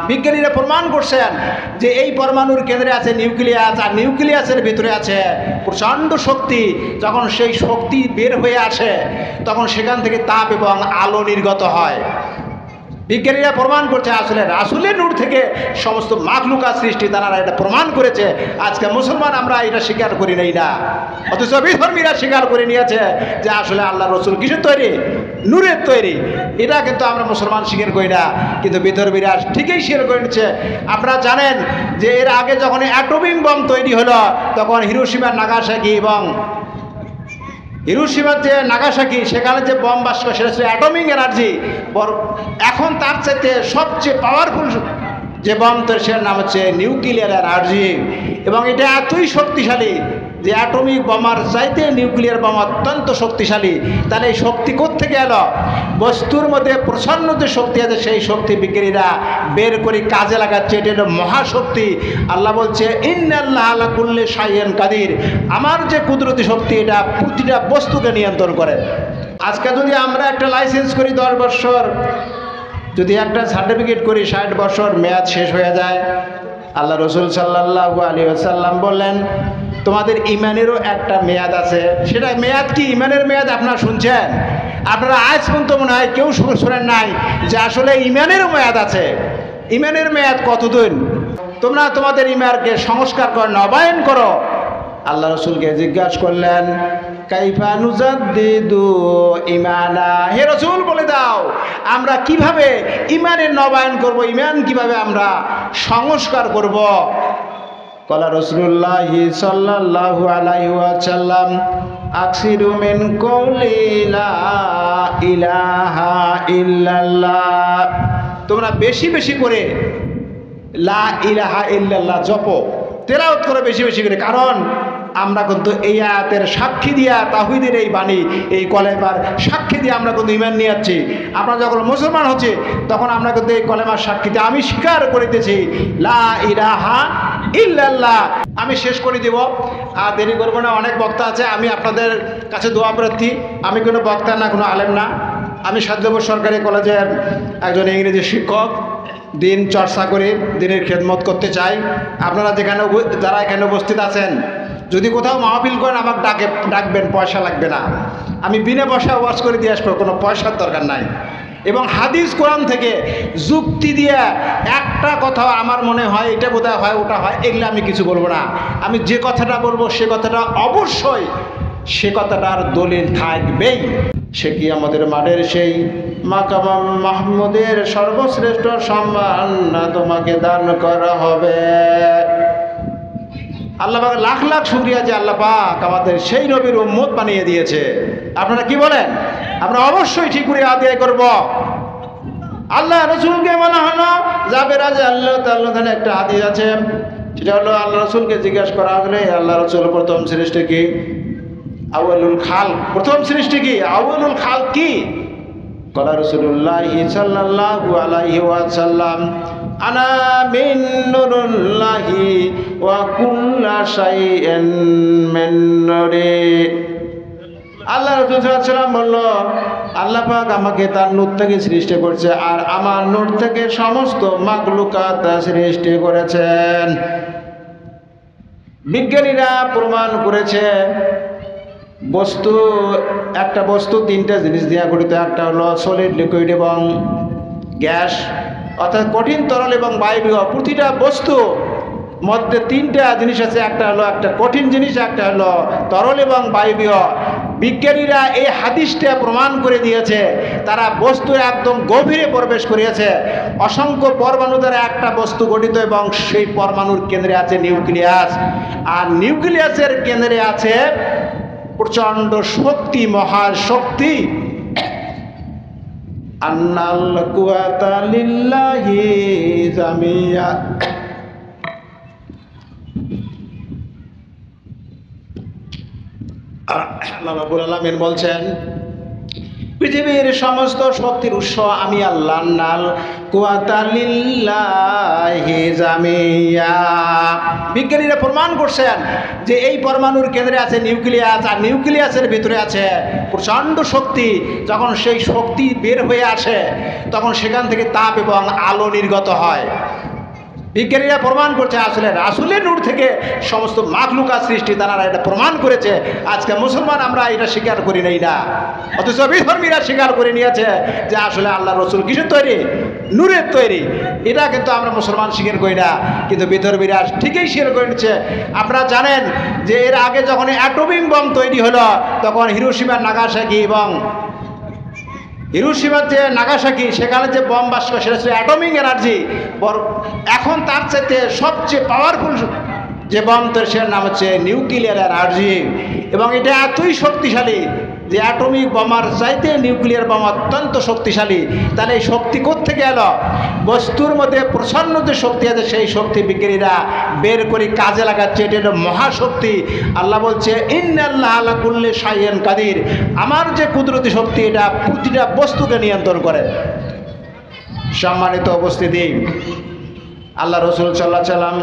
বিজ্ঞানীরা প্রমাণ করছেন যে এই পরমাণুর কেন্দ্রে আছে নিউক্লিয়াস, আর নিউক্লিয়াসের ভিতরে আছে প্রচণ্ড শক্তি। যখন সেই শক্তি বের হয়ে আসে তখন সেখান থেকে তাপ এবং আলো নির্গত হয়। বিজ্ঞানীরা প্রমাণ করছে আসলে রাসূলের নূর থেকে সমস্ত মাখলুকাত সৃষ্টি, তারা এটা প্রমাণ করেছে। আজকে মুসলমান আমরা এটা স্বীকার করি নাই না, অথচ বিধর্মীরা স্বীকার করে নিয়েছে যে আসলে আল্লাহ রসুল কিসের তৈরি? নূরের তৈরি। এটা কিন্তু আমরা মুসলমান স্বীকার করি না, কিন্তু বিধর্মীরা ঠিকই স্বীকার করে নিচ্ছে। আপনারা জানেন যে এর আগে যখন অ্যাটমিক বম তৈরি হলো তখন হিরোশিমা নাগাসাকি এবং হিরোশিমার যে নাগাসাকি সেখানে যে বম বাষ্প সেটা ছিল অ্যাটমিক এনার্জি। এখন তার চাইতে সবচেয়ে পাওয়ারফুল যে বম তৈরি সেটার নাম হচ্ছে নিউক্লিয়ার এনার্জি, এবং এটা এতই শক্তিশালী যে অ্যাটমিক বোমার চাইতে নিউক্লিয়ার বোমা অত্যন্ত শক্তিশালী। তাহলে এই শক্তি কোত্থেকে এলো? বস্তুর মধ্যে প্রচণ্ড যে শক্তি আছে সেই শক্তি বিজ্ঞানীরা বের করে কাজে লাগাচ্ছে। এটা হলো মহাশক্তি। আল্লাহ বলছে ইন্নাল্লাহা আলা কুল্লি শাইইন কাদির, আমার যে কুদরতি শক্তি এটা প্রতিটা বস্তুকে নিয়ন্ত্রণ করে। আজকে যদি আমরা একটা লাইসেন্স করি 10 বছর, যদি একটা সার্টিফিকেট করি 60 বছর মেয়াদ শেষ হয়ে যায়, আল্লাহ রসুল সাল্লাল্লাহু আলাইহি ওয়াসাল্লাম বললেন তোমাদের ইমানেরও একটা মেয়াদ আছে। সেটা মেয়াদ কি? ইমানের মেয়াদ আপনারা শুনছেন? আপনারা আজ পর্যন্ত মনে হয় কেউ শোনেন নাই যে আসলে ইমানেরও মেয়াদ আছে। ইমানের মেয়াদ কতদিন? তোমরা তোমাদের ইমানকে সংস্কার করো, নবায়ন করো। আল্লাহ রসুলকে জিজ্ঞাসা করলেন কাইফা নুজাদ্দিদু ইমানা, হে রসুল বলে দাও আমরা কিভাবে ইমানের নবায়ন করব, ইমান কিভাবে আমরা সংস্কার করব? কলা রাসূলুল্লাহ সাল্লাল্লাহু আলাইহি ওয়াসাল্লাম আকসিরু মিন কওলি লা ইলাহা ইল্লাল্লাহ, তোমরা বেশি বেশি করে লা ইলাহা ইল্লাল্লাহ জপো, তেলাওয়াত করো বেশি বেশি করে। কারণ আমরা কিন্তু এই আয়াতের সাক্ষী দিয়া, তাওহীদের এই বাণী, এই কলেমার সাক্ষী দিয়ে আমরা কিন্তু ঈমান নিয়ে যাচ্ছি। আমরা যখন মুসলমান হচ্ছি তখন আমরা কিন্তু এই কলেমার সাক্ষীতে আমি স্বীকার করিতেছি লা ইলাহা ইল্লাল্লাহ। আমি শেষ করে দেব, আর দেরি করবো না। অনেক বক্তা আছে, আমি আপনাদের কাছে দোয়া প্রার্থী। আমি কোনো বক্তা না, কোনো আলেম না। আমি সাধ্যপুর সরকারি কলেজের একজন ইংরেজি শিক্ষক। দিন চর্চা করে দিনের খেদমত করতে চাই। আপনারা যারা এখানে উপস্থিত আছেন, যদি কোথাও মাহফিল করেন আমাকে ডাকবেন, পয়সা লাগবে না। আমি বিনা পয়সায় ওয়াজ করে দিয়ে আসবো, কোনো পয়সার দরকার নাই। এবং হাদিস কোরআন থেকে যুক্তি দিয়ে একটা কথা আমার মনে হয় এটা বোধহয় হয়, ওটা হয়, এগুলো আমি কিছু বলবো না। আমি যে কথাটা বলবো সে কথাটা অবশ্যই সে কথাটার দলিল থাকবেই। সে কি আমাদের মাঠের সেই মাকাম মাহমুদের সর্বশ্রেষ্ঠ সম্মান না তোমাকে দান করা হবে। আল্লাহ পাক লাখ লাখ শুকরিয়া যে আল্লাহ পাক আমাদের সেই নবীর উম্মত বানিয়ে দিয়েছে। আপনারা কি বলেন? আমরা অবশ্যই ঠিক করে আদায় করব। আল্লাহ রসুলকে বলা হলো জাবের রাজি আল্লাহ তাআলা একটা হাদিস আছে, সেটা হলো আল্লাহ রসুলকে জিজ্ঞাসা করা হলে আল্লাহ রসুল প্রথম সৃষ্টি কি? আউয়ালুল খালক, প্রথম সৃষ্টি কি? আউয়ালুল খালক কি? কলা রাসূলুল্লাহ সাল্লাল্লাহু আলাইহি ওয়াসাল্লাম আনা মিন নূরিল্লাহি ওয়া কুল্লা শাইইন মিন নূরি। আল্লাহ রাসূল সাল্লাল্লাহু আলাইহি ওয়াসাল্লাম বলল আল্লাহ পাক আমাকে তার নূর থেকে সৃষ্টি করেছে, আর আমার নূর থেকে সমস্ত মাখলুকাত সৃষ্টি করেছেন। বিজ্ঞানীরা প্রমাণ করেছে একটা বস্তু তিনটা জিনিস দিয়ে গঠিত। একটা হলো সলিড, লিকুইড এবং গ্যাস, অর্থাৎ কঠিন, তরল এবং বায়বীয়। প্রতিটা বস্তু মধ্যে তিনটা জিনিস আছে, একটা হলো একটা কঠিন জিনিস, একটা হলো তরল এবং বায়বীয়। বিজ্ঞানীরা এই হাদিসটা প্রমাণ করে দিয়েছে। তারা বস্তুর একদম গভীরে প্রবেশ করিয়েছে। অসংখ্য পরমাণু দ্বারা একটা বস্তু গঠিত, এবং সেই পরমাণুর কেন্দ্রে আছে নিউক্লিয়াস, আর নিউক্লিয়াসের কেন্দ্রে আছে প্রচণ্ড শক্তি, মহাশক্তি। আন্নাল কুওয়াতা লিল্লাহি জামিয়া। আল্লাহ রাব্বুল আলামিন বলছেন পৃথিবীর সমস্ত শক্তির উৎস আমি আল্লাহ। নাল কুওয়াতা লিল্লাহি জামিয়া। বিজ্ঞানীরা প্রমাণ করছেন যে এই পরমাণুর কেন্দ্রে আছে নিউক্লিয়াস, আর নিউক্লিয়াসের ভিতরে আছে প্রচণ্ড শক্তি। যখন সেই শক্তি বের হয়ে আসে তখন সেখান থেকে তাপ এবং আলো নির্গত হয়। বিজ্ঞানীরা প্রমাণ করছে আসলে রাসূলের নূর থেকে সমস্ত মাখলুকাত সৃষ্টি, তারা এটা প্রমাণ করেছে। আজকে মুসলমান আমরা এটা স্বীকার করি নাই না, অথচ বিধর্মীরা স্বীকার করে নিয়েছে যে আসলে আল্লাহ রসুল কিসের তৈরি? নূরের তৈরি। এটা কিন্তু আমরা মুসলমান স্বীকার করি না, কিন্তু বিধর্মীরা ঠিকই স্বীকার করে নিচ্ছে। আপনারা জানেন যে এর আগে যখন অ্যাটমিক বম তৈরি হলো, তখন হিরোশিমা নাগাসাকি এবং হিরোশিমার যে নাগাসাকি, সেখানে যে বম বাষ্প, সেটা ছিল অ্যাটমিক এনার্জি। এখন তার চাইতে সবচেয়ে পাওয়ারফুল যে বম তৈরি, সেটার নাম হচ্ছে নিউক্লিয়ার এনার্জি। এবং এটা এতই শক্তিশালী যে অ্যাটমিক বোমার চাইতে নিউক্লিয়ার বোমা অত্যন্ত শক্তিশালী। তাহলে এই শক্তি কোত্থেকে এলো? বস্তুর মধ্যে প্রচ্ছন্ন যে শক্তি আছে, সেই শক্তি বিজ্ঞানীরা বের করে কাজে লাগাচ্ছে। এটা হলো মহাশক্তি। আল্লাহ বলছে ইন্নাল্লাহ আলা কুল্লি শাইইন কাদির, আমার যে কুদরতি শক্তি, এটা প্রতিটা বস্তুকে নিয়ন্ত্রণ করে। সম্মানিত উপস্থিতি, আল্লাহ রসুল সাল্লাল্লাহু আলাইহি সাল্লাম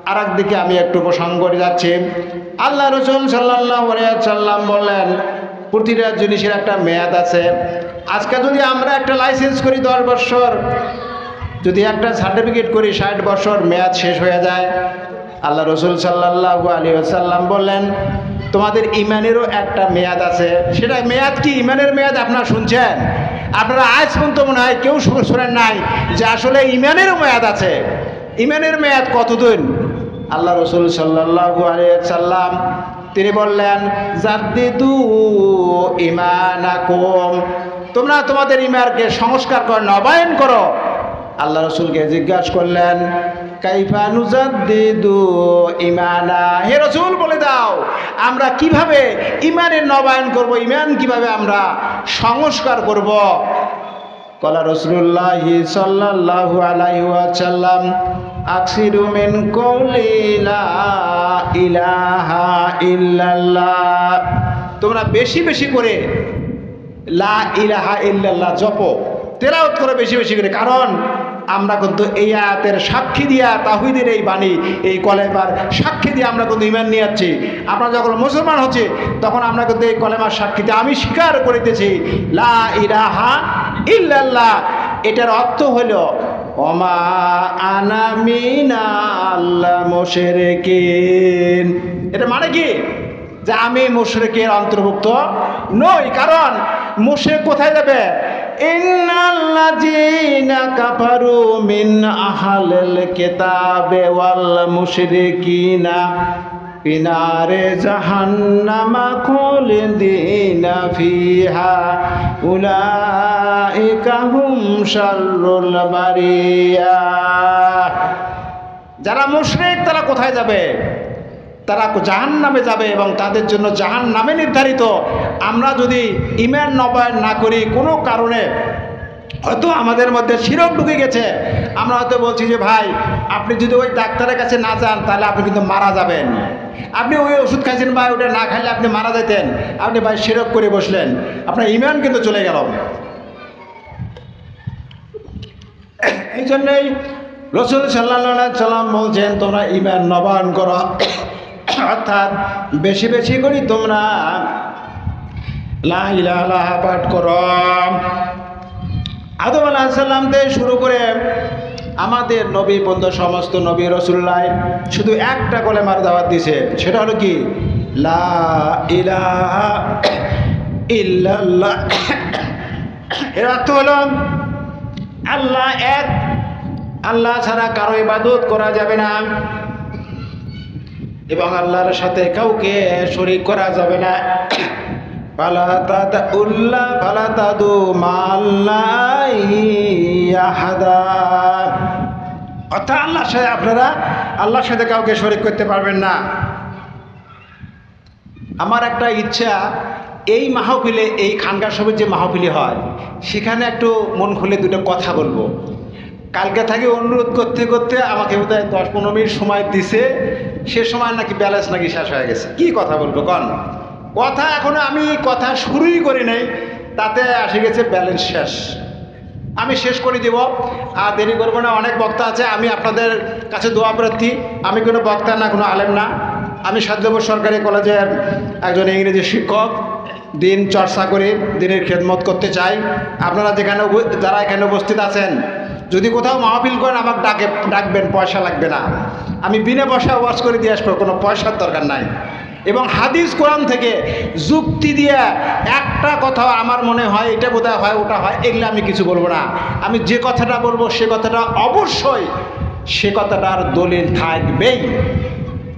আর একদিকে আমি একটু প্রসঙ্গ করে যাচ্ছি। আল্লাহ রসুল সাল্লাল্লাহু আলাইহি সাল্লাম বললেন প্রতিটা জিনিসের একটা মেয়াদ আছে। আজকে যদি আমরা একটা লাইসেন্স করি 10 বছর, যদি একটা সার্টিফিকেট করি 60 বছর, মেয়াদ শেষ হয়ে যায়। আল্লাহ রসুল সাল্লাল্লাহু আলাইহি ওয়াসাল্লাম বললেন তোমাদের ইমানেরও একটা মেয়াদ আছে। সেটা মেয়াদ কি? ইমানের মেয়াদ আপনারা শুনছেন? আপনারা আজ পর্যন্ত মনে হয় কেউ শোনেন নাই যে আসলে ইমানেরও মেয়াদ আছে। ইমানের মেয়াদ কতদিন? আল্লাহ রসুল সাল্লাল্লাহু আলাইহি ওয়াসাল্লাম তিনি বললেন জাদ্দিদু ঈমানাকুম, তোমরা তোমাদের ঈমানকে সংস্কার করো, নবায়ন করো। আল্লাহ রসুলকে জিজ্ঞাসা করলেন কাইফা নুজাদ্দিদু ঈমানা, হে রসুল বলে দাও আমরা কিভাবে ঈমানের নবায়ন করব, ঈমান কিভাবে আমরা সংস্কার করব? কলা রাসূলুল্লাহ সাল্লাল্লাহু আলাইহি ওয়াসাল্লাম আকসিরু মিন কওলি লা ইলাহা ইল্লাল্লাহ, তোমরা বেশি বেশি করে লা ইলাহা ইল্লাল্লাহ জপো, তেলাওয়াত করো বেশি বেশি করে। কারণ আমরা কিন্তু এই আয়াতের সাক্ষী দিয়া, তাওহীদের এই বাণী, এই কলেমার সাক্ষী দিয়ে আমরা কিন্তু ঈমান নিয়ে যাচ্ছি। আমরা যখন মুসলমান হচ্ছে তখন আমরা কিন্তু এই কলেমার সাক্ষীতে আমি স্বীকার করিতেছি লা ইলাহা ইল্লাল্লাহ। এটার অর্থ হলো ওমা আনা মিনাল মুশরিকিন। এটা মানে কি? যে আমি মুশরিকের অন্তর্ভুক্ত নই। কারণ মুশরিক কোথায় যাবে? ইন্নাল্লাযীনা কাফারু মিন আহলিল কিতাবে ওয়াল মুশরিকিনা ফিনারে জাহান্নামা খালিদিনা ফিহা উলাইকা হুম শাররুল বারিয়া। যারা মুশরিক তারা কোথায় যাবে? তারা জাহান্নামে যাবে এবং তাদের জন্য জাহান্নামে নির্ধারিত। আমরা যদি ঈমান নবায়ন না করি, কোনো কারণে হয়তো আমাদের মধ্যে শিরক ঢুকে গেছে, আমরা হয়তো বলছি যে ভাই আপনি যদি ওই ডাক্তারের কাছে না যান তাহলে আপনি কিন্তু মারা যাবেন, আপনি ওই ওষুধ খাইছেন ভাই, ওটা না খাইলে আপনি মারা যেতেন, আপনি ভাই শিরক করে বসলেন, আপনার ঈমান কিন্তু চলে গেল। এই জন্যই রাসূল সাল্লাল্লাহু আলাইহি সাল্লাম বলছেন তোমরা ঈমান নবায়ন করো, অর্থাৎ বেশি বেশি করে তোমরা লা ইলাহা ইল্লাল্লাহ পাঠ করো। আদম আলাইহিস সালাম থেকে শুরু করে আমাদের নবী পর্যন্ত সমস্ত নবী রাসূলুল্লাহ শুধু একটা কলেমার দাওয়াত দিয়েছে, সেটা হলো কি? লা ইলাহা ইল্লাল্লাহ। এর অর্থ হলো আল্লাহ এক, আল্লাহ ছাড়া কারো ইবাদত করা যাবে না এবং আল্লাহর সাথে কাউকে শরীক করা যাবে না। ফালা তাদউল্লাহ ফালা তাদু মাল্লাহি আহাদা, অর্থাৎ আল্লাহর সাথে আপনারা আল্লাহর সাথে কাউকে শরীক করতে পারবেন না। আমার একটা ইচ্ছা, এই মাহফিলে, এই খানকা সবের যে মাহফিলে হয় সেখানে একটু মন খুলে দুটো কথা বলবো। কালকে থেকে অনুরোধ করতে করতে আমাকে বোধহয় 10-15 মিনিট সময় দিছে, সে সময় নাকি ব্যালেন্স নাকি শেষ হয়ে গেছে। কি কথা বলবো কন? কথা এখনো আমি কথা শুরুই করি নাই, তাতে আসে গেছে ব্যালেন্স শেষ। আমি শেষ করে দেব, আর দেরি করবো না। অনেক বক্তা আছে, আমি আপনাদের কাছে দোয়া প্রার্থী। আমি কোনো বক্তা না, কোনো আলেম না, আমি সাধ্যপুর সরকারি কলেজের একজন ইংরেজি শিক্ষক। দিন চর্চা করে দিনের খেদমত করতে চাই। আপনারা যেখানে যারা এখানে উপস্থিত আছেন যদি কোথাও মাহফিল করেন আমাকে ডাকবেন, পয়সা লাগবে না, আমি বিনা পয়সায় ওয়াজ করে দিয়ে আসবো, কোনো পয়সার দরকার নাই। এবং হাদিস কোরআন থেকে যুক্তি দিয়ে একটা কথা আমার মনে হয় এটা বোধহয় হয় ওটা হয়, এগুলো আমি কিছু বলবো না। আমি যে কথাটা বলবো সে কথাটা অবশ্যই সে কথাটার দলিল থাকবেই।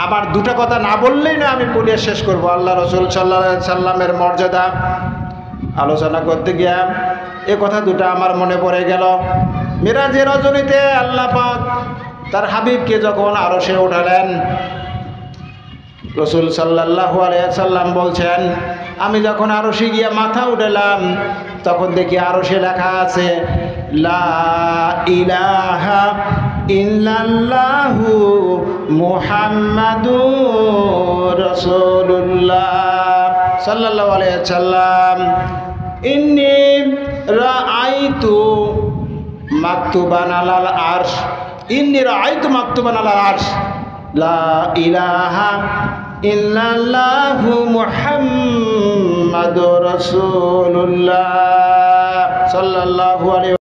আবার দুটা কথা না বললেই না আমি বলে শেষ করব। আল্লাহ রসুল সাল্লাল্লাহু আলাইহি সাল্লামের মর্যাদা আলোচনা করতে গিয়া এ কথা দুটা আমার মনে পড়ে গেল। মিরাজের রজনীতে আল্লাহ পাক তার হাবিবকে যখন আরশে উঠালেন, রসুল সাল্লাল্লাহু আলাইহি সাল্লাম বলছেন, আমি যখন আরশে গিয়া মাথা উঠালাম তখন দেখি আরশে লেখা আছে লা ইলাহা ইল্লাল্লাহু মুহাম্মাদুর রাসূলুল্লাহ সাল্লাল্লাহু আলাইহি সাল্লাম। ইন্নী রাআইতু মাকতুবান আলাল আরশ, ইন্নী রাআইতু মাকতুবান আলাল আরশ লা ইলাহা ইল্লাল্লাহু মুহাম্মাদুর রাসূলুল্লাহ সাল্লাল্লাহু আলাইহি